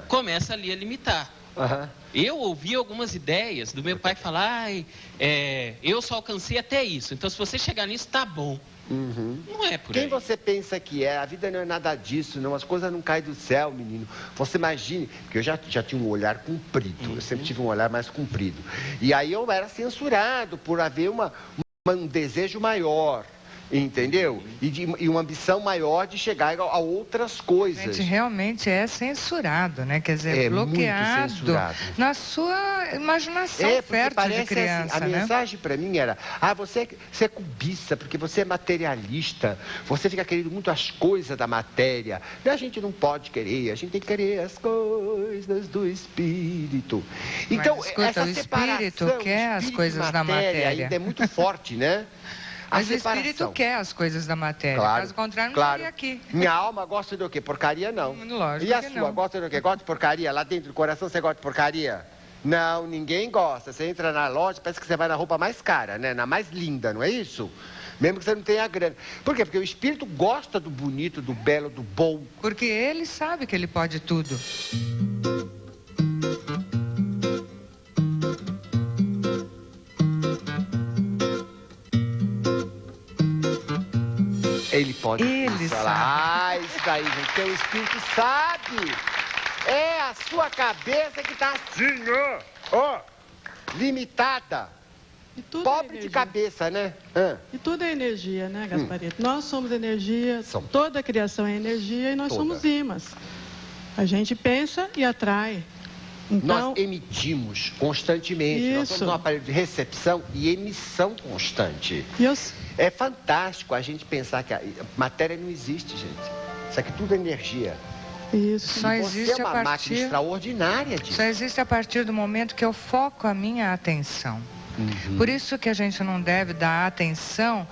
S6: Começa ali a limitar. Eu ouvi algumas ideias do meu pai falar, eu só alcancei até isso. Então, se você chegar nisso, tá bom. Não é por aí.
S1: Quem você pensa que é? A vida não é nada disso, não. As coisas não caem do céu, menino. Você imagine, porque eu já tinha um olhar comprido. Eu sempre tive um olhar mais comprido. E aí eu era censurado por haver um desejo maior. Entendeu? E uma ambição maior de chegar a outras coisas.
S2: A gente realmente é censurado, né? Quer dizer, bloqueado na sua imaginação perto de criança,
S1: assim, a mensagem para mim era, você é cobiça, porque você é materialista, você fica querendo muito as coisas da matéria. E a gente não pode querer, a gente tem que querer as coisas do espírito. Então,
S2: mas, escuta,
S1: essa
S2: o espírito quer as coisas da matéria.
S1: Ainda é muito forte, né?
S2: Mas o espírito quer as coisas da matéria.
S1: Claro,
S2: caso contrário, não estaria aqui.
S1: Minha alma gosta do quê? Porcaria, não.
S2: Lógico
S1: e a
S2: que
S1: sua,
S2: não.
S1: gosta do quê? Gosta de porcaria? Lá dentro do coração você gosta de porcaria? Não, ninguém gosta. Você entra na loja, parece que você vai na roupa mais cara, né? Na mais linda, não é isso? Mesmo que você não tenha grana. Por quê? Porque o espírito gosta do bonito, do belo, do bom.
S2: Porque ele sabe que ele pode tudo.
S1: Ele pode falar. Isso daí, gente. Porque o espírito sabe. É a sua cabeça que está assim, ó. Limitada. Pobre de cabeça, né?
S5: E tudo é energia, né, Gasparito? Nós somos energia, toda a criação é energia e nós somos ímãs. A gente pensa e atrai. Então,
S1: nós emitimos constantemente. Nós somos um aparelho de recepção e emissão constante. É fantástico a gente pensar que a matéria não existe, gente. Isso aqui tudo é energia.
S5: Isso.
S2: Só
S1: e
S2: existe
S1: você é uma máquina extraordinária disso.
S2: Só existe a partir do momento que eu foco a minha atenção. Por isso que a gente não deve dar atenção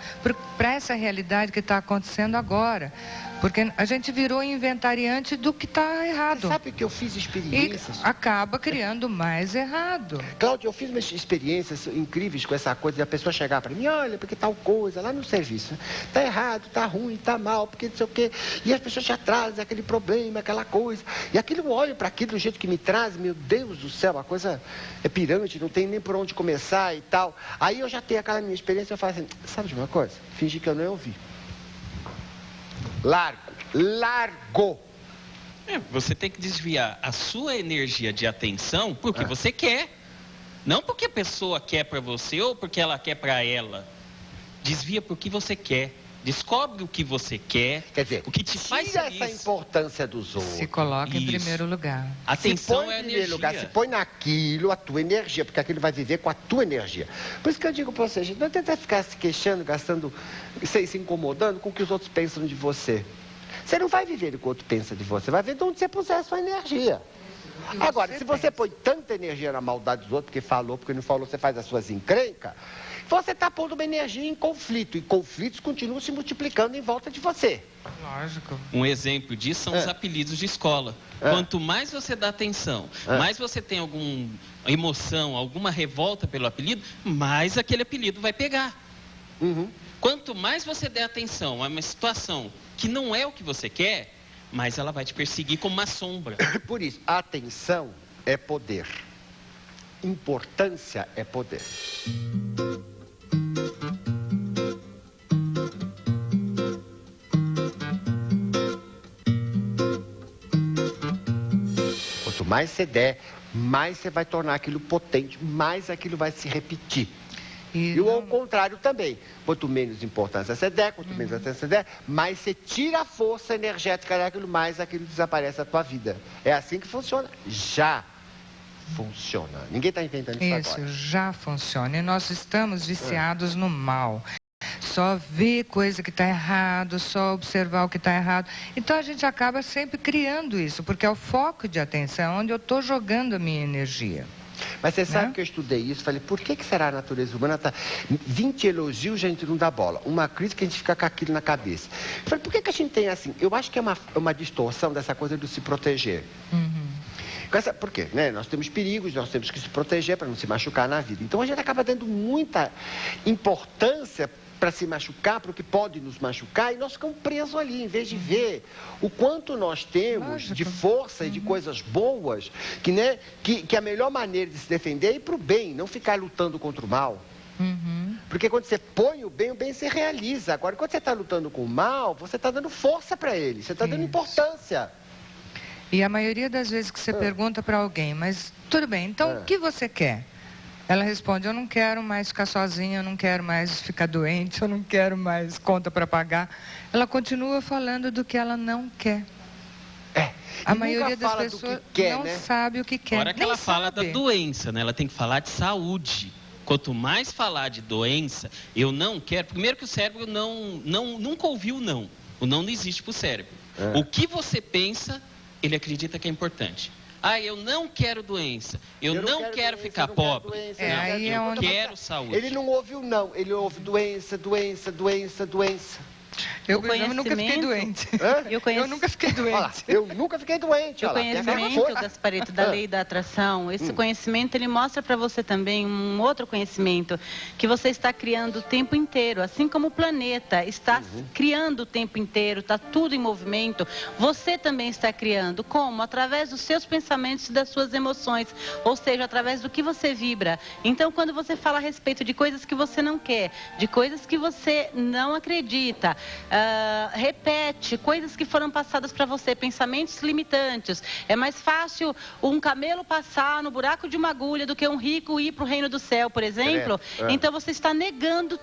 S2: para essa realidade que está acontecendo agora. Porque a gente virou inventariante do que está errado.
S1: Você sabe que eu fiz experiências?
S2: E acaba criando mais errado.
S1: Cláudia, eu fiz umas experiências incríveis com essa coisa de a pessoa chegar para mim, olha, porque tal coisa, lá no serviço, tá errado, tá ruim, tá mal, porque não sei o quê. E as pessoas já trazem aquele problema, aquela coisa. E aquilo, eu olho para aquilo do jeito que me traz, meu Deus do céu, a coisa é pirante, não tem nem por onde começar e tal. Aí eu já tenho aquela minha experiência, eu falo assim, sabe de uma coisa? Fingi que eu não ouvi. Largo.
S6: Você tem que desviar a sua energia de atenção porque você quer. Não porque a pessoa quer para você ou porque ela quer para ela. Desvia porque você quer. Descobre o que você quer.
S1: Quer dizer,
S6: o que te faz
S1: tira
S6: feliz.
S1: essa importância dos outros.
S2: Se coloca em primeiro lugar.
S6: Atenção é a
S1: primeiro
S6: energia.
S1: lugar, se põe naquilo a tua energia, porque aquilo vai viver com a tua energia. Por isso que eu digo para vocês, gente, não tenta ficar se queixando, gastando, se incomodando com o que os outros pensam de você. Você não vai viver o que o outro pensa de você, vai ver de onde você puser a sua energia. Agora, se você põe tanta energia na maldade dos outros, porque não falou, você faz as suas encrencas, você está pondo uma energia em conflito, e conflitos continuam se multiplicando em volta de você.
S2: Lógico.
S6: Um exemplo disso são os apelidos de escola. Quanto mais você dá atenção, mais você tem alguma emoção, alguma revolta pelo apelido, mais aquele apelido vai pegar. Quanto mais você der atenção a uma situação que não é o que você quer, mais ela vai te perseguir como uma sombra.
S1: Por isso, atenção é poder. Importância é poder. Quanto mais você der, mais você vai tornar aquilo potente, mais aquilo vai se repetir. E ao contrário também. Quanto menos importância você der, quanto menos atenção você der, mais você tira a força energética daquilo, mais aquilo desaparece da tua vida. É assim que funciona. Já funciona. Ninguém está inventando isso agora.
S2: Isso, já funciona. E nós estamos viciados no mal. Só ver coisa que está errado, só observar o que está errado. Então a gente acaba sempre criando isso, porque é o foco de atenção onde eu estou jogando a minha energia.
S1: Mas você sabe que eu estudei isso, falei, por que será a natureza humana tá 20 elogios a gente não dá bola, uma crítica a gente fica com aquilo na cabeça. Eu falei, por que a gente tem assim? Eu acho que é uma distorção dessa coisa do se proteger. Por quê? Né? Nós temos perigos, nós temos que se proteger para não se machucar na vida. Então a gente acaba dando muita importância para se machucar, para o que pode nos machucar, e nós ficamos presos ali, em vez de ver o quanto nós temos de força e de coisas boas, que a melhor maneira de se defender é ir para o bem, não ficar lutando contra o mal. Porque quando você põe o bem se realiza. Agora, quando você está lutando com o mal, você está dando força para ele, você está dando importância.
S2: E a maioria das vezes que você pergunta para alguém, mas tudo bem, então o que você quer? Ela responde, eu não quero mais ficar sozinha, eu não quero mais ficar doente, eu não quero mais conta para pagar. Ela continua falando do que ela não quer. A maioria das pessoas não sabe o que quer.
S6: Agora que ela fala da doença, né? Ela tem que falar de saúde. Quanto mais falar de doença, eu não quero... Primeiro que o cérebro nunca ouviu o não. O não existe para o cérebro. O que você pensa, ele acredita que é importante. Eu não quero doença, eu não quero ficar pobre, eu quero saúde.
S1: Ele não ouve o não, ele ouve doença, doença, doença, doença.
S2: Eu nunca fiquei doente. Eu nunca fiquei doente.
S1: Olha, eu nunca fiquei doente.
S3: O conhecimento, Gasparito, da lei da atração, esse conhecimento, ele mostra para você também um outro conhecimento, que você está criando o tempo inteiro, assim como o planeta está criando o tempo inteiro, está tudo em movimento, você também está criando. Como? Através dos seus pensamentos e das suas emoções, ou seja, através do que você vibra. Então, quando você fala a respeito de coisas que você não quer, de coisas que você não acredita, repete coisas que foram passadas para você, pensamentos limitantes. É mais fácil um camelo passar no buraco de uma agulha do que um rico ir para o reino do céu, por exemplo. Então você está negando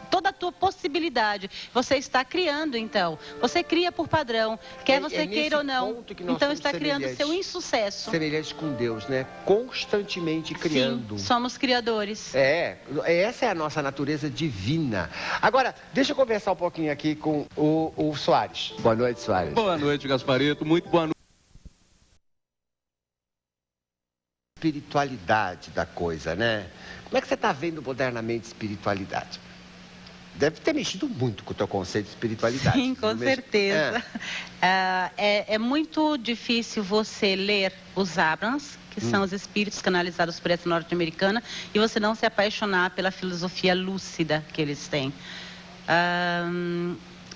S3: toda a tua possibilidade. Você está criando, então. Você cria por padrão, quer você queira ou não. Então está criando seu insucesso.
S1: Semelhantes com Deus, né? Constantemente criando.
S3: Sim, somos criadores.
S1: Essa é a nossa natureza divina. Agora, deixa eu conversar um pouquinho aqui com o Soares. Boa noite, Soares.
S7: Boa noite, Gasparito. Muito boa noite.
S1: Espiritualidade da coisa, né? Como é que você está vendo modernamente espiritualidade? Deve ter mexido muito com o teu conceito de espiritualidade.
S3: Sim, com certeza. É muito difícil você ler os Abrams, que são os espíritos canalizados por essa norte-americana, e você não se apaixonar pela filosofia lúcida que eles têm.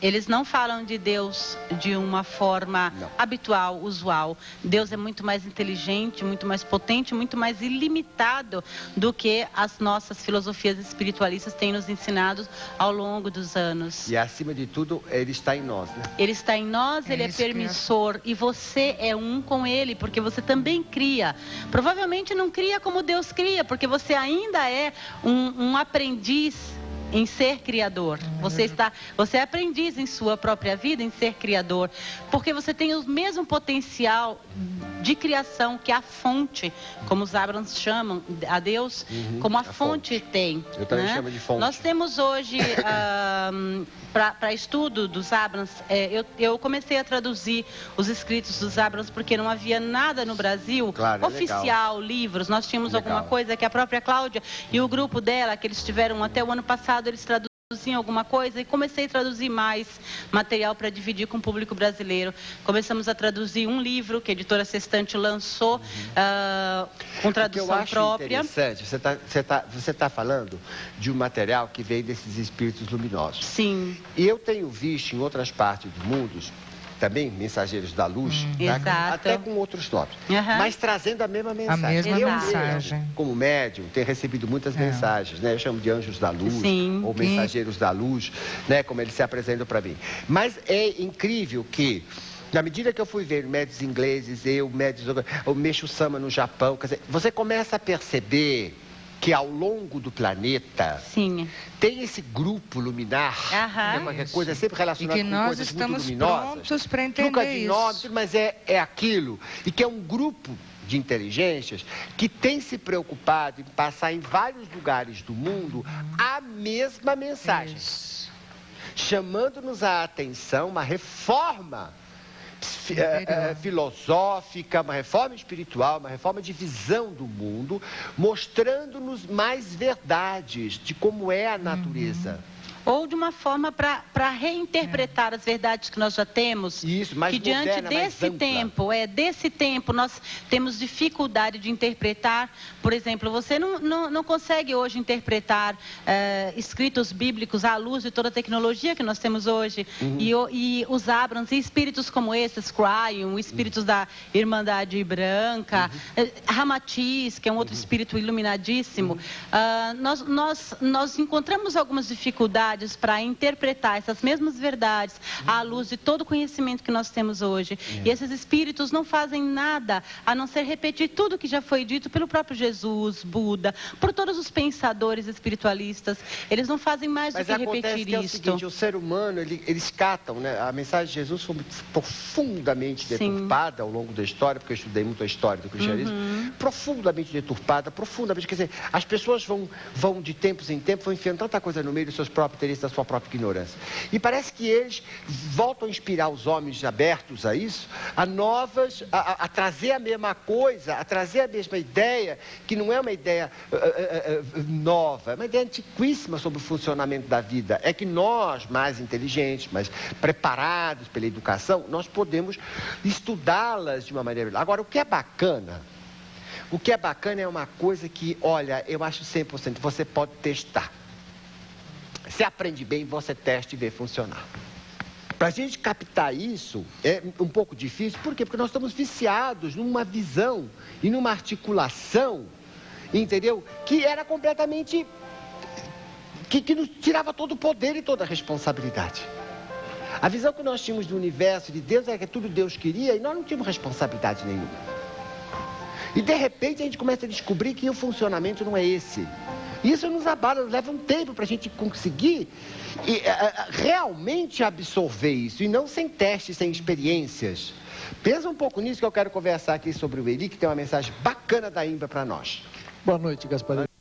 S3: Eles não falam de Deus de uma forma habitual, usual. Deus é muito mais inteligente, muito mais potente, muito mais ilimitado do que as nossas filosofias espiritualistas têm nos ensinado ao longo dos anos.
S1: E acima de tudo, Ele está em nós, né?
S3: Ele está em nós, Ele é permissor e você é um com Ele, porque você também cria. Provavelmente não cria como Deus cria, porque você ainda é um aprendiz em ser criador. Você é aprendiz em sua própria vida em ser criador, porque você tem o mesmo potencial de criação que a fonte, como os Abrams chamam a Deus, como a fonte tem.
S1: Eu também chamo de fonte.
S3: Nós temos hoje, para estudo dos Abrams, eu comecei a traduzir os escritos dos Abrams, porque não havia nada no Brasil oficial, livros. Nós tínhamos alguma coisa que a própria Cláudia e o grupo dela, que eles tiveram até o ano passado, eles traduziam alguma coisa, e comecei a traduzir mais material para dividir com o público brasileiro. Começamos a traduzir um livro que a editora Sextante lançou, com tradução própria.
S1: Interessante, você tá falando de um material que veio desses espíritos luminosos.
S3: Sim.
S1: E eu tenho visto em outras partes do mundo também mensageiros da luz, até com outros nomes, mas trazendo a mesma mensagem.
S2: A mesma mensagem.
S1: Mesmo, como médium, tenho recebido muitas mensagens, né? Eu chamo de anjos da luz, ou mensageiros da luz, né? Como eles se apresentam para mim. Mas é incrível que, na medida que eu fui ver médios ingleses, o Meixo Sama no Japão, quer dizer, você começa a perceber que ao longo do planeta tem esse grupo luminar, qualquer coisa sempre relacionada com coisas muito luminosas.
S2: E que nós estamos prontos para entender isso.
S1: Mas é aquilo. E que é um grupo de inteligências que tem se preocupado em passar em vários lugares do mundo a mesma mensagem. Chamando-nos a atenção, uma reforma filosófica, uma reforma espiritual, uma reforma de visão do mundo, mostrando-nos mais verdades de como é a natureza.
S3: Ou de uma forma para reinterpretar as verdades que nós já temos.
S1: Isso, mais
S3: que
S1: moderna,
S3: diante desse tempo, nós temos dificuldade de interpretar. Por exemplo, você não consegue hoje interpretar escritos bíblicos à luz de toda a tecnologia que nós temos hoje. E os Abrams e espíritos como esses, Cryon, espíritos da Irmandade Branca, Ramatiz, que é um outro espírito iluminadíssimo, nós encontramos algumas dificuldades para interpretar essas mesmas verdades à luz de todo o conhecimento que nós temos hoje. E esses espíritos não fazem nada a não ser repetir tudo que já foi dito pelo próprio Jesus, Buda, por todos os pensadores espiritualistas. Eles não fazem mais do que repetir isso.
S1: É o seguinte, o ser humano, eles catam, né? A mensagem de Jesus foi profundamente deturpada ao longo da história, porque eu estudei muito a história do cristianismo, profundamente deturpada, profundamente, quer dizer, as pessoas vão de tempos em tempos, vão enfiando tanta coisa no meio dos seus próprios interesses, da sua própria ignorância. E parece que eles voltam a inspirar os homens abertos a isso, a trazer a mesma coisa, a trazer a mesma ideia, que não é uma ideia nova, é uma ideia antiquíssima sobre o funcionamento da vida. É que nós, mais inteligentes, mais preparados pela educação, nós podemos estudá-las de uma maneira... Agora, o que é bacana é uma coisa que, olha, eu acho 100%, você pode testar. Se aprende bem, você testa e vê funcionar. Para a gente captar isso, é um pouco difícil. Por quê? Porque nós estamos viciados numa visão e numa articulação, entendeu? Que era completamente... que nos tirava todo o poder e toda a responsabilidade. A visão que nós tínhamos do universo, de Deus, era que tudo Deus queria e nós não tínhamos responsabilidade nenhuma. E de repente a gente começa a descobrir que o funcionamento não é esse. Isso nos abala, leva um tempo para a gente conseguir realmente absorver isso, e não sem testes, sem experiências. Pensa um pouco nisso que eu quero conversar aqui sobre o Eli, que tem uma mensagem bacana da Imba para nós.
S8: Boa noite, Gaspareto.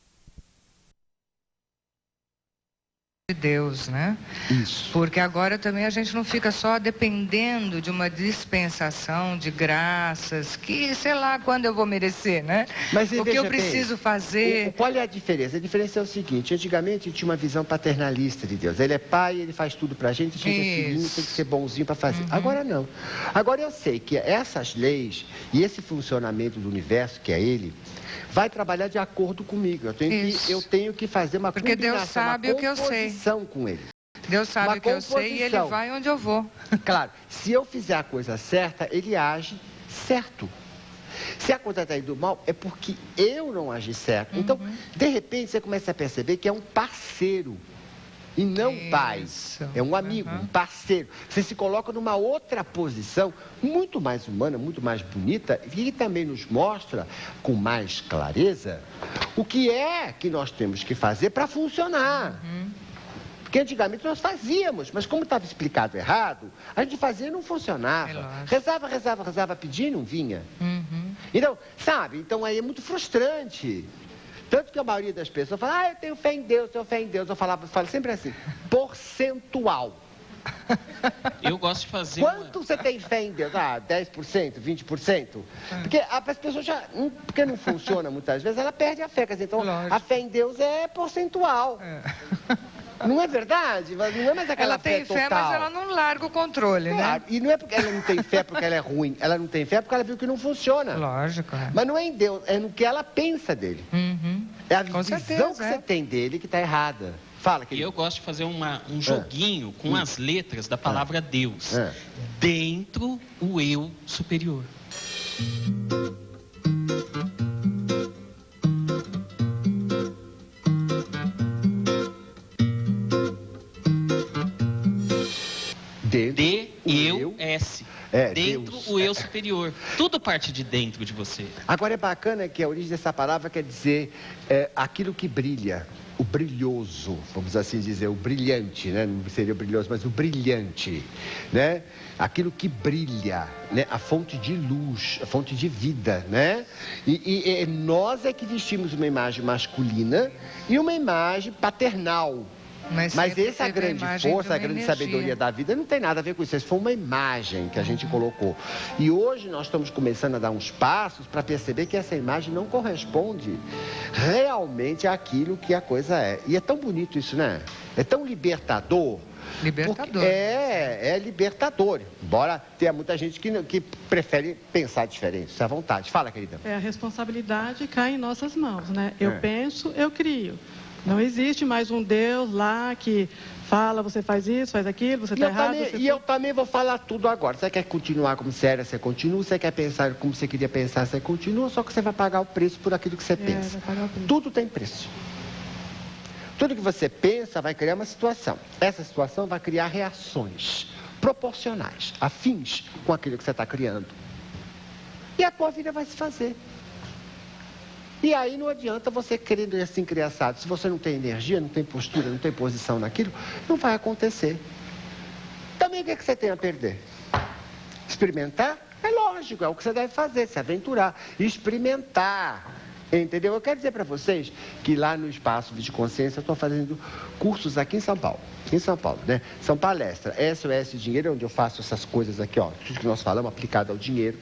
S2: De Deus, né?
S1: Isso.
S2: Porque agora também a gente não fica só dependendo de uma dispensação de graças, que sei lá quando eu vou merecer, né?
S1: Mas
S2: o que eu preciso fazer.
S1: Qual é a diferença? A diferença é o seguinte: antigamente tinha uma visão paternalista de Deus. Ele é pai, ele faz tudo pra gente, a gente é filhinho, tem que ser bonzinho para fazer. Agora não. Agora eu sei que essas leis e esse funcionamento do universo, que é ele, vai trabalhar de acordo comigo. Eu tenho que fazer uma
S2: Porque Deus sabe o que eu sei.
S1: Com ele.
S2: Deus sabe o que eu sei e ele vai onde eu vou.
S1: Claro, se eu fizer a coisa certa, ele age certo. Se a coisa está indo mal, é porque eu não agi certo. Então, de repente, você começa a perceber que é um parceiro. E não pai, é um amigo, um parceiro. Você se coloca numa outra posição, muito mais humana, muito mais bonita, e também nos mostra, com mais clareza, o que é que nós temos que fazer para funcionar. Porque antigamente nós fazíamos, mas como estava explicado errado, a gente fazia e não funcionava. Rezava, pedia e não vinha. Então, sabe, então aí é muito frustrante. Tanto que a maioria das pessoas fala, eu tenho fé em Deus, tenho fé em Deus. Eu falo sempre assim, percentual.
S6: Eu gosto de fazer
S1: Quanto você tem fé em Deus? 10%, 20%? Porque as pessoas já, porque não funciona muitas vezes, ela perde a fé. Quer dizer, então, a fé em Deus é percentual. Não é verdade? Não é mais aquela fé total.
S2: Ela tem fé, mas ela não larga o controle,
S1: claro, né? E não é porque ela não tem fé porque ela é ruim. Ela não tem fé porque ela viu que não funciona.
S2: Lógico.
S1: Mas não é em Deus, é no que ela pensa dele. É a visão que você tem dele que está errada. Fala, querido.
S6: E eu gosto de fazer um joguinho com as letras da palavra Deus. Dentro o eu superior. D-eu-S. Dentro Deus. O eu superior. Tudo parte de dentro de você.
S1: Agora é bacana que a origem dessa palavra quer dizer aquilo que brilha. O brilhoso, vamos assim dizer, o brilhante, né? Não seria o brilhoso, mas o brilhante, né? Aquilo que brilha, né? A fonte de luz, a fonte de vida, né? E nós é que vestimos uma imagem masculina e uma imagem paternal. Mas essa grande força, a grande sabedoria da vida não tem nada a ver com isso. Isso foi uma imagem que a gente colocou. E hoje nós estamos começando a dar uns passos para perceber que essa imagem não corresponde realmente àquilo que a coisa é. E é tão bonito isso, né? É tão libertador.
S2: Libertador.
S1: É libertador. Embora tenha muita gente que prefere pensar diferente. Isso é à vontade. Fala, querida.
S5: A responsabilidade cai em nossas mãos, né? Eu penso, eu crio. Não existe mais um Deus lá que fala, você faz isso, faz aquilo, você está errado.
S1: Eu também vou falar tudo agora. Você quer continuar como séria, você continua. Você quer pensar como você queria pensar, você continua. Só que você vai pagar o preço por aquilo que você pensa.
S5: Vai pagar o preço.
S1: Tudo tem preço. Tudo que você pensa vai criar uma situação. Essa situação vai criar reações proporcionais, afins com aquilo que você está criando. E a tua vida vai se fazer. E aí não adianta você querer assim criançado. Se você não tem energia, não tem postura, não tem posição naquilo, não vai acontecer. Também o que você tem a perder? Experimentar? É lógico, é o que você deve fazer, se aventurar. Experimentar. Entendeu? Eu quero dizer para vocês que lá no Espaço de Consciência eu estou fazendo cursos aqui em São Paulo. Em São Paulo, né? São palestras. SOS Dinheiro, onde eu faço essas coisas aqui, ó. Tudo que nós falamos aplicado ao dinheiro.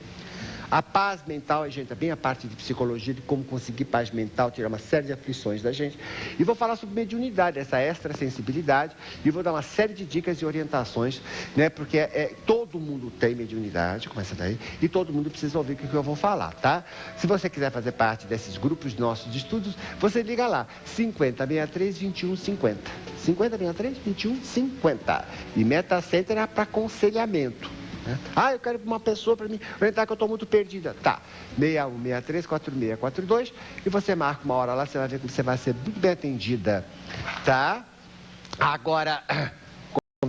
S1: A paz mental, a gente também a parte de psicologia, de como conseguir paz mental, tirar uma série de aflições da gente. E vou falar sobre mediunidade, essa extrasensibilidade, e vou dar uma série de dicas e orientações, né? Porque todo mundo tem mediunidade, começa daí, e todo mundo precisa ouvir o que eu vou falar, tá? Se você quiser fazer parte desses grupos nossos de estudos, você liga lá, 5063-2150. 5063-2150. E Meta Center é para aconselhamento. Eu quero uma pessoa para me orientar que eu estou muito perdida. Tá, 6163-4642 e você marca uma hora lá, você vai ver como você vai ser muito bem atendida, tá? Agora,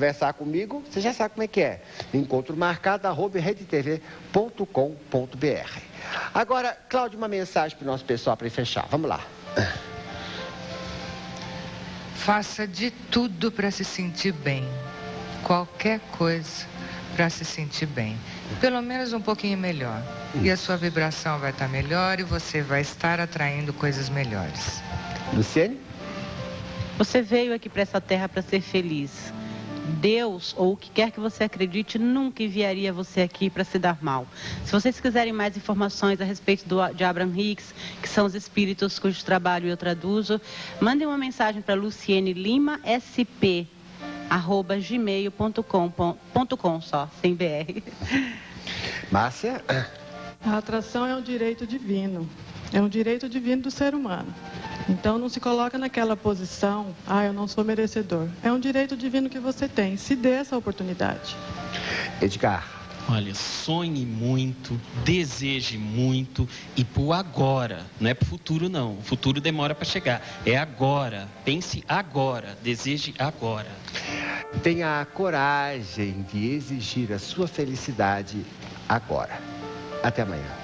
S1: conversar comigo, você já sabe como é que é. Encontro marcado, @redetv.com.br. Agora, Cláudio, uma mensagem para o nosso pessoal para fechar. Vamos lá.
S2: Faça de tudo para se sentir bem. Qualquer coisa para se sentir bem. Pelo menos um pouquinho melhor. E a sua vibração vai estar melhor e você vai estar atraindo coisas melhores.
S1: Luciene?
S3: Você veio aqui para essa terra para ser feliz. Deus, ou o que quer que você acredite, nunca enviaria você aqui para se dar mal. Se vocês quiserem mais informações a respeito de Abraham Hicks, que são os espíritos cujo trabalho eu traduzo, mandem uma mensagem para Luciene Lima, sp@gmail.com, só, sem BR.
S1: Márcia?
S5: A atração é um direito divino. É um direito divino do ser humano. Então, não se coloca naquela posição, eu não sou merecedor. É um direito divino que você tem. Se dê essa oportunidade.
S1: Edgar.
S6: Olha, sonhe muito, deseje muito e pro agora. Não é pro futuro, não. O futuro demora para chegar. É agora. Pense agora. Deseje agora.
S1: Tenha a coragem de exigir a sua felicidade agora. Até amanhã.